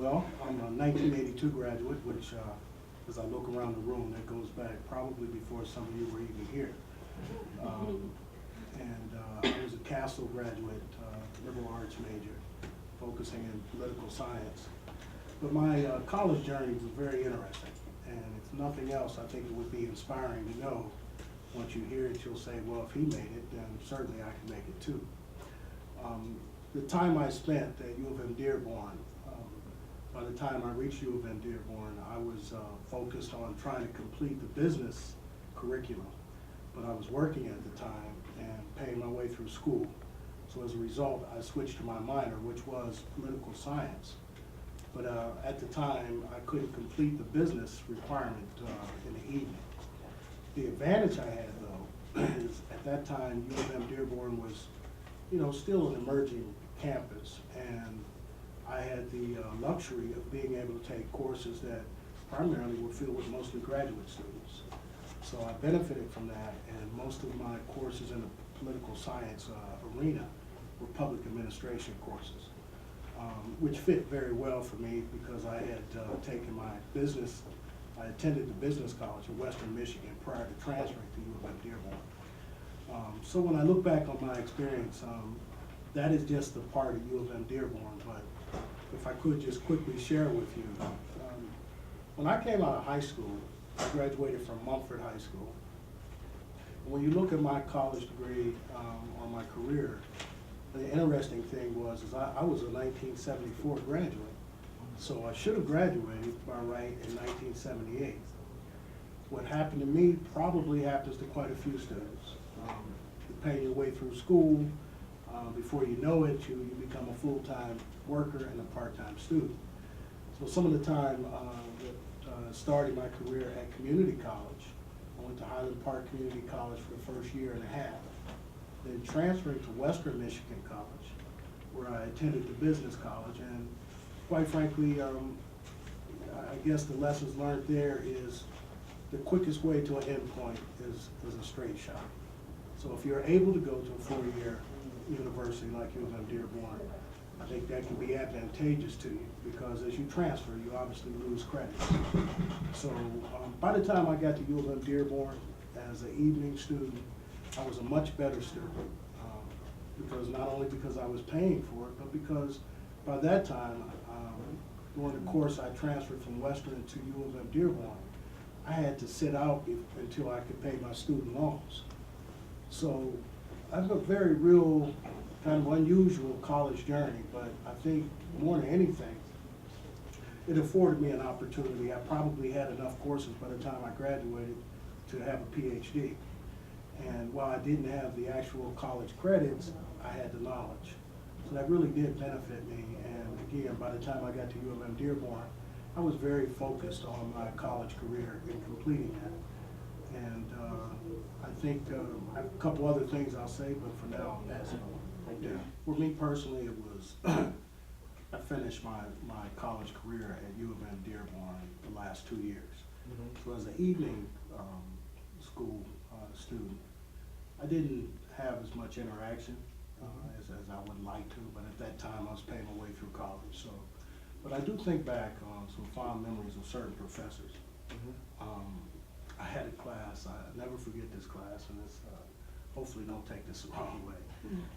Well, I'm a 1982 graduate, which, as I look around the room, that goes back probably before some of you were even here. I was a Castle graduate, liberal arts major, focusing in political science. But my college journey was very interesting, and if nothing else, I think it would be inspiring to know. Once you hear it, you'll say, well, if he made it, then certainly I can make it too. The time I spent at U-Dearborn, by the time I reached U-Dearborn, I was focused on trying to complete the business curriculum, but I was working at the time and paying my way through school. So as a result, I switched to my minor, which was political science. But at the time, I couldn't complete the business requirement in the evening. The advantage I had, though, is at that time, UM-Dearborn was, still an emerging campus, and I had the luxury of being able to take courses that primarily were filled with mostly graduate students. So I benefited from that, and most of my courses in the political science arena were public administration courses, which fit very well for me because I had taken my business. I attended the business college in Western Michigan prior to transferring to UM-Dearborn. So when I look back on my experience, that is just the part of UM-Dearborn, but if I could just quickly share with you. When I came out of high school, I graduated from Mumford High School. When you look at my college degree or my career, the interesting thing was I was a 1974 graduate. So I should have graduated by right in 1978. What happened to me probably happens to quite a few students. You pay your way through school. Before you know it, you become a full-time worker and a part-time student. So some of the time that started my career at community college, I went to Highland Park Community College for the first year and a half. Then transferring to Western Michigan College, where I attended the business college, and quite frankly, I guess the lessons learned there is the quickest way to an end point is a straight shot. So if you're able to go to a four-year university like UM-Dearborn, I think that can be advantageous to you because as you transfer, you obviously lose credits. So by the time I got to UM-Dearborn as an evening student, I was a much better student because not only because I was paying for it, but because by that time, during the course I transferred from Western to UM-Dearborn, I had to sit out until I could pay my student loans. So I have a very real, kind of unusual college journey, but I think more than anything, it afforded me an opportunity. I probably had enough courses by the time I graduated to have a PhD. And while I didn't have the actual college credits, I had the knowledge. So that really did benefit me. And again, by the time I got to UM-Dearborn, I was very focused on my college career in completing that. And I think I have a couple other things I'll say, but for now, I'll pass it on. Yeah. For me personally, it was, I finished my college career at UM-Dearborn the last 2 years. So as an evening school student, I didn't have as much interaction as I would like to, but at that time I was paying my way through college. So, but I do think back on some fond memories of certain professors. I had a class, I never forget this class, and it's, hopefully don't take this the wrong way,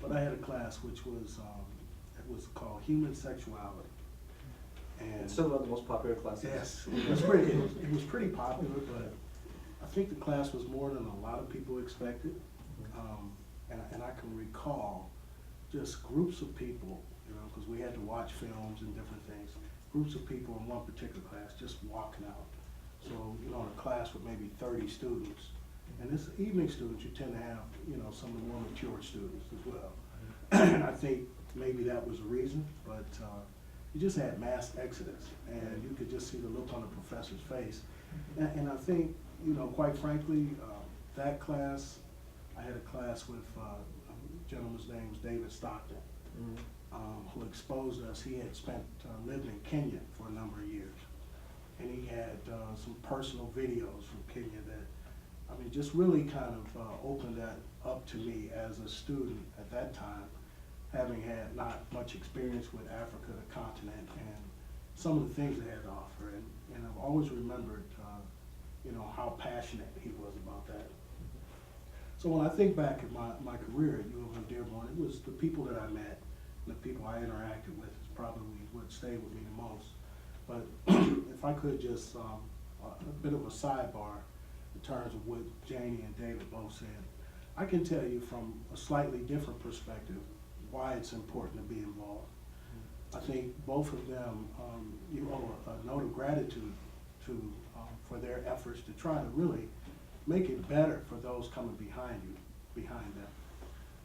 but I had a class which was, it was called Human Sexuality. And it's still one of the most popular classes. Yes, it was pretty popular, but I think the class was more than a lot of people expected. And I can recall just groups of people, because we had to watch films and different things, groups of people in one particular class just walking out. So, in a class with maybe 30 students, and this evening students, you tend to have, some of the more mature students as well. And I think maybe that was the reason, but you just had mass exodus, and you could just see the look on the professor's face. And I think, quite frankly, that class, I had a class with a gentleman's name was David Stockton, who exposed us. He had lived in Kenya for a number of years. And he had some personal videos from Kenya that, just really kind of opened that up to me as a student at that time, having had not much experience with Africa, the continent, and some of the things they had to offer, and I've always remembered, how passionate he was about that. So when I think back at my career at UM-Dearborn, it was the people that I met and the people I interacted with is probably what stayed with me the most. But if I could just, a bit of a sidebar in terms of what Janie and David both said, I can tell you from a slightly different perspective why it's important to be involved. I think both of them, you owe a note of gratitude to for their efforts to try to really make it better for those coming behind them.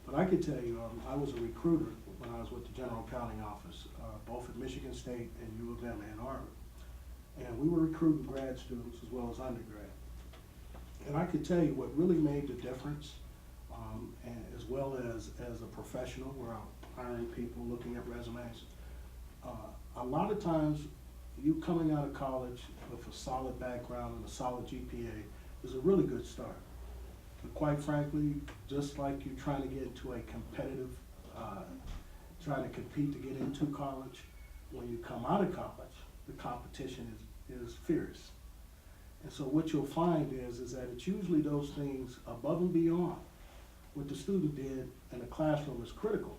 But I can tell you, I was a recruiter when I was with the General Accounting Office, both at Michigan State and U of M Ann Arbor. And we were recruiting grad students as well as undergrad. And I could tell you what really made the difference, and as well as a professional, where I'm hiring people, looking at resumes. A lot of times, you coming out of college with a solid background and a solid GPA is a really good start. But quite frankly, just like you're trying to get into a competitive, trying to compete to get into college, when you come out of college, the competition is fierce. And so what you'll find is that it's usually those things above and beyond what the student did in the classroom is critical.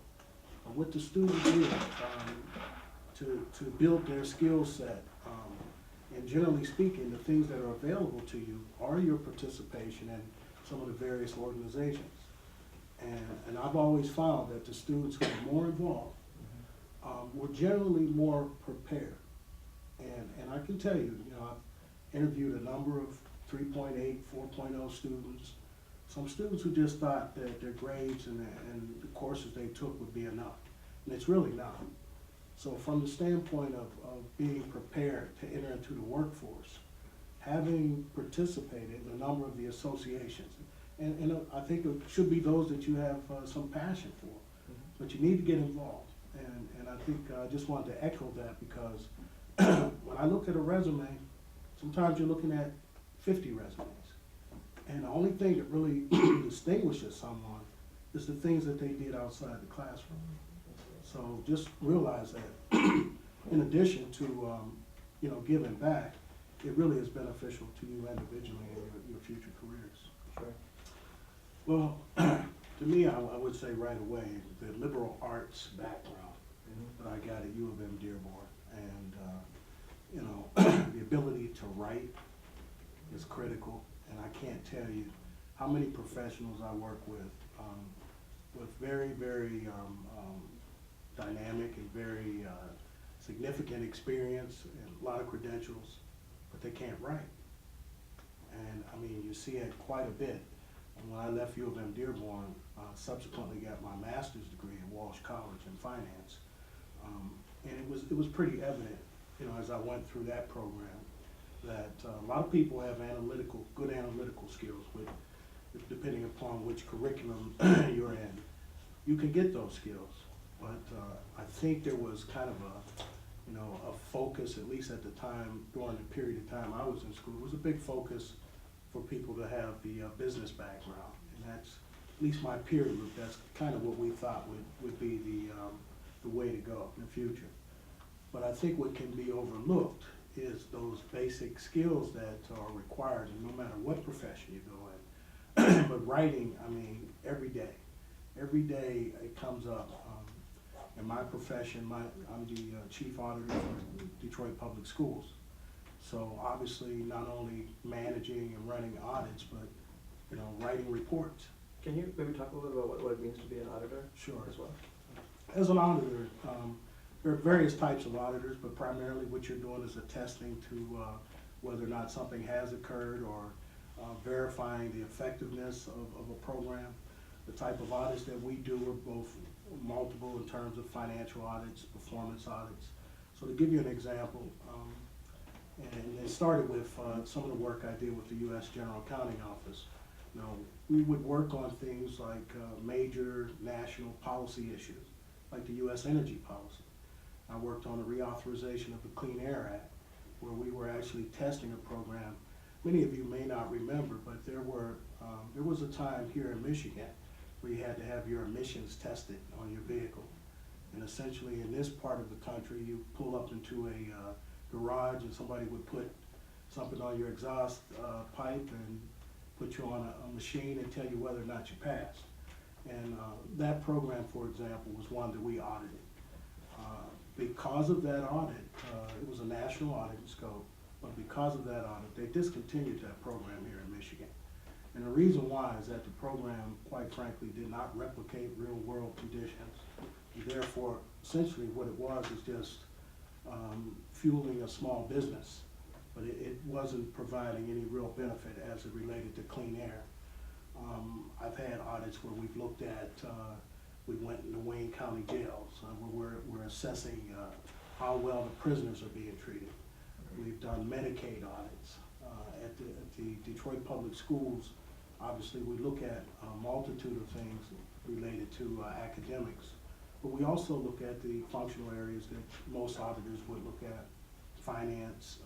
But what the student did to build their skill set, and generally speaking, the things that are available to you are your participation in some of the various organizations. And I've always found that the students who are more involved were generally more prepared. And I can tell you, I've interviewed a number of 3.8, 4.0 students, some students who just thought that their grades and the courses they took would be enough. And it's really not. So from the standpoint of being prepared to enter into the workforce, having participated in a number of the associations, and I think it should be those that you have some passion for, but you need to get involved. And I think I just wanted to echo that because when I look at a resume, sometimes you're looking at 50 resumes. And the only thing that really distinguishes someone is the things that they did outside the classroom. So just realize that in addition to giving back, it really is beneficial to you individually in your future careers. Sure. Well, to me, I would say right away, the liberal arts background that I got at U of M-Dearborn, and the ability to write is critical. And I can't tell you how many professionals I work with very, very dynamic and very significant experience and a lot of credentials, but they can't write. And I mean, you see it quite a bit. And when I left U of M-Dearborn, subsequently got my master's degree at Walsh College in finance. And it was pretty evident, as I went through that program, that a lot of people have good analytical skills, depending upon which curriculum you're in. You can get those skills, but I think there was kind of a focus, at least at the time, during the period of time I was in school, it was a big focus for people to have the business background. And that's, at least my peer group, that's kind of what we thought would be the way to go in the future. But I think what can be overlooked is those basic skills that are required, and no matter what profession you go in. But writing, I mean, every day it comes up. In my profession, I'm the chief auditor for Detroit Public Schools. So obviously, not only managing and running audits, but writing reports. Can you maybe talk a little bit about what it means to be an auditor? Sure. As well. As an auditor, there are various types of auditors, but primarily what you're doing is attesting to whether or not something has occurred, or verifying the effectiveness of a program. The type of audits that we do are both multiple in terms of financial audits, performance audits. So to give you an example, and it started with some of the work I did with the U.S. General Accounting Office. We would work on things like major national policy issues, like the U.S. energy policy. I worked on a reauthorization of the Clean Air Act, where we were actually testing a program. Many of you may not remember, but there was a time here in Michigan where you had to have your emissions tested on your vehicle. And essentially in this part of the country, you pull up into garage and somebody would put something on your exhaust pipe and put you on a machine and tell you whether or not you passed. And that program, for example, was one that we audited. Because of that audit, it was a national audit in scope, but because of that audit, they discontinued that program here in Michigan. And the reason why is that the program, quite frankly, did not replicate real world conditions. And therefore, essentially what it was is just fueling a small business, but it wasn't providing any real benefit as it related to clean air. I've had audits where we've looked at, we went into Wayne County jails, where we're assessing how well the prisoners are being treated. We've done Medicaid audits. At the Detroit Public Schools, obviously we look at a multitude of things related to academics, but we also look at the functional areas that most auditors would look at: finance,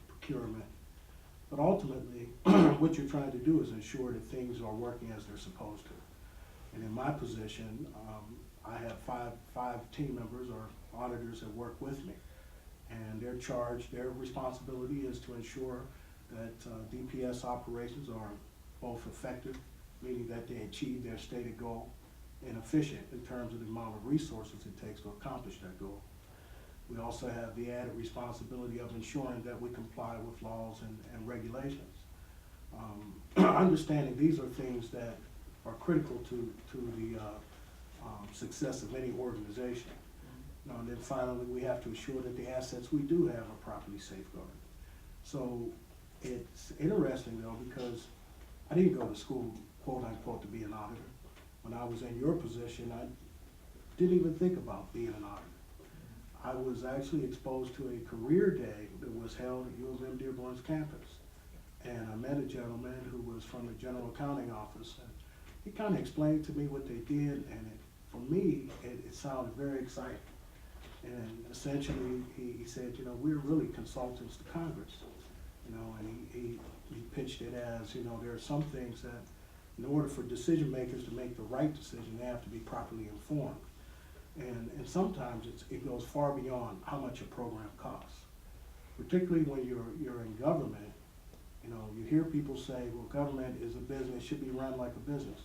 procurement. But ultimately, what you're trying to do is ensure that things are working as they're supposed to. And in my position, I have five team members or auditors that work with me. And their charge, their responsibility is to ensure that DPS operations are both effective, meaning that they achieve their stated goal, and efficient in terms of the amount of resources it takes to accomplish that goal. We also have the added responsibility of ensuring that we comply with laws and regulations. Understanding these are things that are critical to the success of any organization. And then finally, we have to ensure that the assets we do have are properly safeguarded. So it's interesting though, because I didn't go to school, quote unquote, to be an auditor. When I was in your position, I didn't even think about being an auditor. I was actually exposed to a career day that was held at UM-Dearborn's campus. And I met a gentleman who was from the general accounting office. And he kind of explained to me what they did, and for me, it sounded very exciting. And essentially, he said, you know, we're really consultants to Congress, you know, and he pitched it as, you know, there are some things that in order for decision makers to make the right decision, they have to be properly informed. And sometimes it goes far beyond how much a program costs. Particularly when you're in government, you know, you hear people say, well, government is a business, should be run like a business.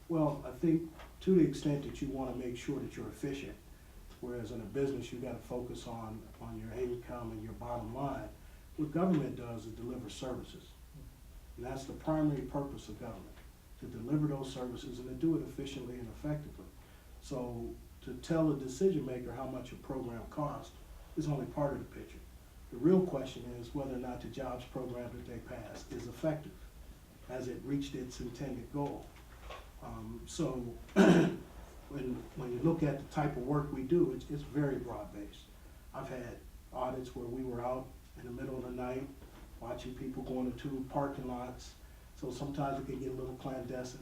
Well, I think to the extent that you want to make sure that you're efficient, whereas in a business you got to focus on your income and your bottom line, what government does is deliver services. And that's the primary purpose of government, to deliver those services and to do it efficiently and effectively. So to tell a decision maker how much a program costs is only part of the picture. The real question is whether or not the jobs program that they pass is effective. Has it reached its intended goal? So when you look at the type of work we do, it's very broad-based. I've had audits where we were out in the middle of the night watching people going into parking lots, so sometimes it can get a little clandestine.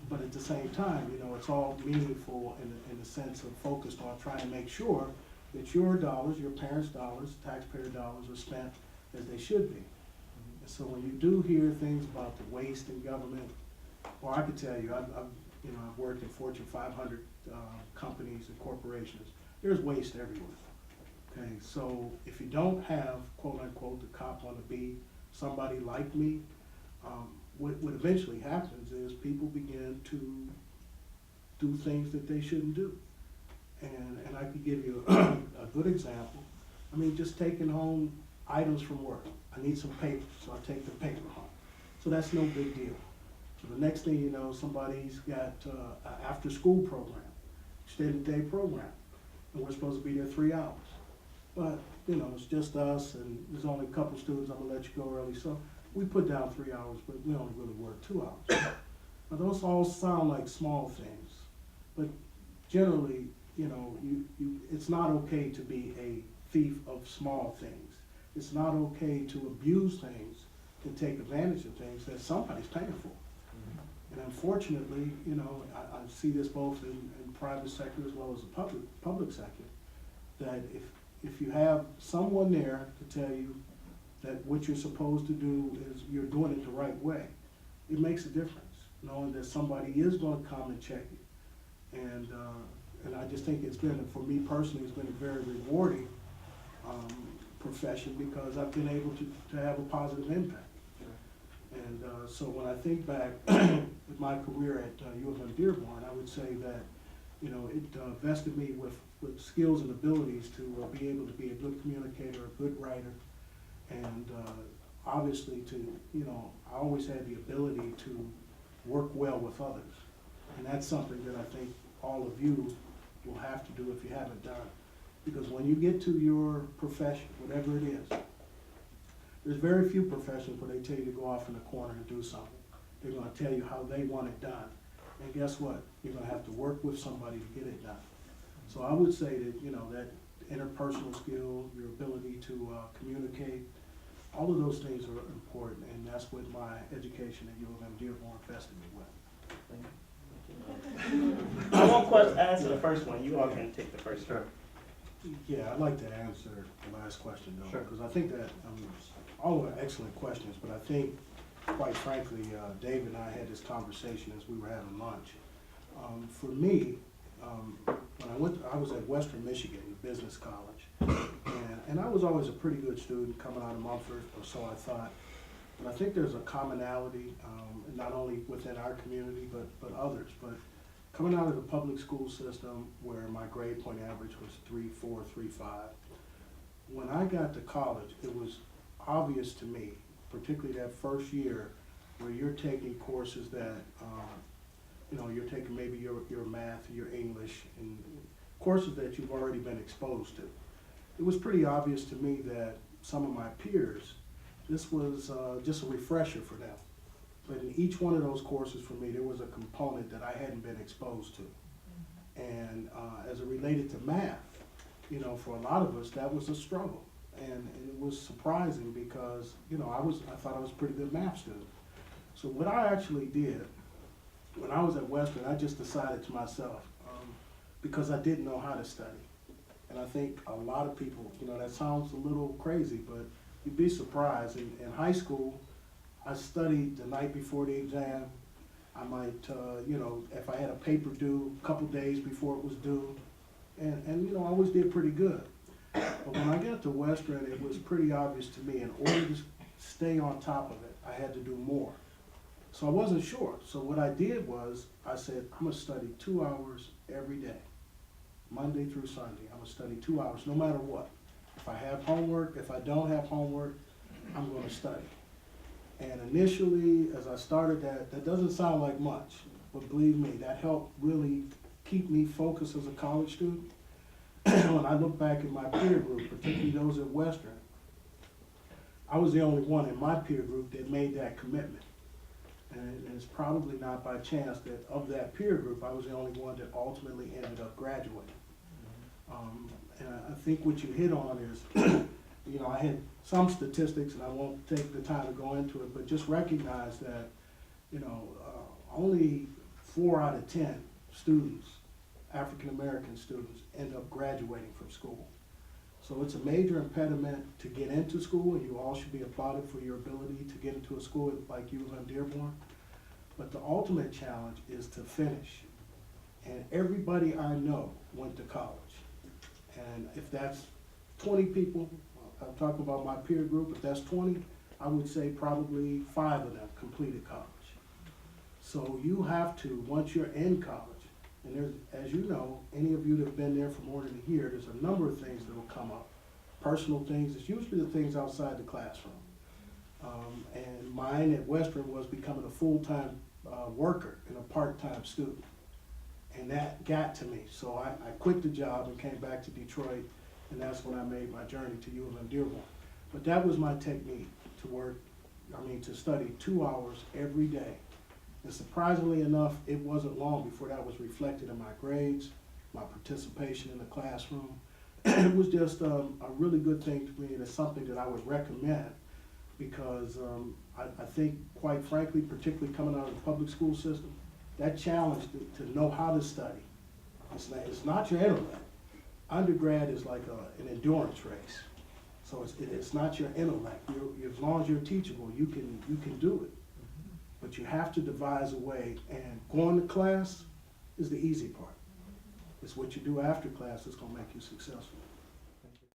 But at the same time, you know, it's all meaningful in the sense of focused on trying to make sure that your dollars, your parents' dollars, taxpayer dollars are spent as they should be. And so when you do hear things about the waste in government, well, I can tell you, I've worked in Fortune 500 companies and corporations. There's waste everywhere. Okay, so if you don't have, quote unquote, the cop on the beat, somebody like me, what eventually happens is people begin to do things that they shouldn't do. And I could give you a good example. I mean, just taking home items from work. I need some paper, so I take the paper home. So that's no big deal. So the next thing you know, somebody's got an after-school program, extended day program, and we're supposed to be there 3 hours. But, you know, it's just us, and there's only a couple students, I'm gonna let you go early. So we put down 3 hours, but we only really work 2 hours. Now those all sound like small things, but generally, you know, it's not okay to be a thief of small things. It's not okay to abuse things, to take advantage of things that somebody's paying for. And unfortunately, you know, I see this both in private sector as well as the public sector, that if you have someone there to tell you that what you're supposed to do is you're doing it the right way, it makes a difference, knowing that somebody is going to come and check you. And I just think it's been, for me personally, it's been very rewarding profession because I've been able to have a positive impact. And so when I think back with my career at UM-Dearborn, I would say that, you know, it vested me with skills and abilities to be able to be a good communicator, a good writer, and obviously to, you know, I always had the ability to work well with others. And that's something that I think all of you will have to do if you haven't done. Because when you get to your profession, whatever it is, there's very few professions where they tell you to go off in the corner and do something. They're gonna tell you how they want it done. And guess what? You're gonna have to work with somebody to get it done. So I would say that, you know, that interpersonal skill, your ability to communicate, all of those things are important, and that's what my education at UM-Dearborn vested me with. I won't answer the first one. You all can take the first one. Yeah, I'd like to answer the last question though, Sure. because I think that, all are excellent questions, but I think, quite frankly, Dave and I had this conversation as we were having lunch. For me, when I was at Western Michigan, the business college, and I was always a pretty good student coming out of Mumford, or so I thought. But I think there's a commonality, not only within our community, but others. But coming out of the public school system, where my grade point average was 3.4, 3.5, when I got to college, it was obvious to me, particularly that first year, where you're taking courses that, you know, you're taking maybe your math, your English, and courses that you've already been exposed to. It was pretty obvious to me that some of my peers, this was just a refresher for them. But in each one of those courses for me, there was a component that I hadn't been exposed to. And as it related to math, you know, for a lot of us, that was a struggle. And it was surprising because, you know, I thought I was a pretty good math student. So what I actually did, when I was at Western, I just decided to myself, because I didn't know how to study. And I think a lot of people, you know, that sounds a little crazy, but you'd be surprised. In high school, I studied the night before the exam. I might, you know, if I had a paper due, a couple days before it was due. And you know, I always did pretty good. But when I got to Western, it was pretty obvious to me, in order to stay on top of it, I had to do more. So I wasn't sure. So what I did was, I said, I'm gonna study 2 hours every day, Monday through Sunday. I'm gonna study 2 hours, no matter what. If I have homework, if I don't have homework, I'm gonna study. And initially, as I started that doesn't sound like much, but believe me, that helped really keep me focused as a college student. When I look back at my peer group, particularly those at Western, I was the only one in my peer group that made that commitment. And it's probably not by chance that of that peer group, I was the only one that ultimately ended up graduating. And I think what you hit on is, you know, I had some statistics, and I won't take the time to go into it, but just recognize that, you know, only 4 out of 10 students, African-American students, end up graduating from school. So it's a major impediment to get into school, and you all should be applauded for your ability to get into a school like UM-Dearborn. But the ultimate challenge is to finish. And everybody I know went to college. And if that's 20 people, I'm talking about my peer group, if that's 20, I would say probably 5 of them completed college. So you have to, once you're in college, and there's, as you know, any of you that have been there for more than a year, there's a number of things that will come up. Personal things, it's usually the things outside the classroom. And mine at Western was becoming a full-time worker and a part-time student. And that got to me. So I quit the job and came back to Detroit, and that's when I made my journey to UM-Dearborn. But that was my technique, to study 2 hours every day. And surprisingly enough, it wasn't long before that was reflected in my grades, my participation in the classroom. It was just a really good thing to me, and it's something that I would recommend because I think, quite frankly, particularly coming out of the public school system, that challenge to know how to study, it's not your intellect. Undergrad is like an endurance race. So it's not your intellect. As long as you're teachable, you can do it. But you have to devise a way, and going to class is the easy part. It's what you do after class that's gonna make you successful.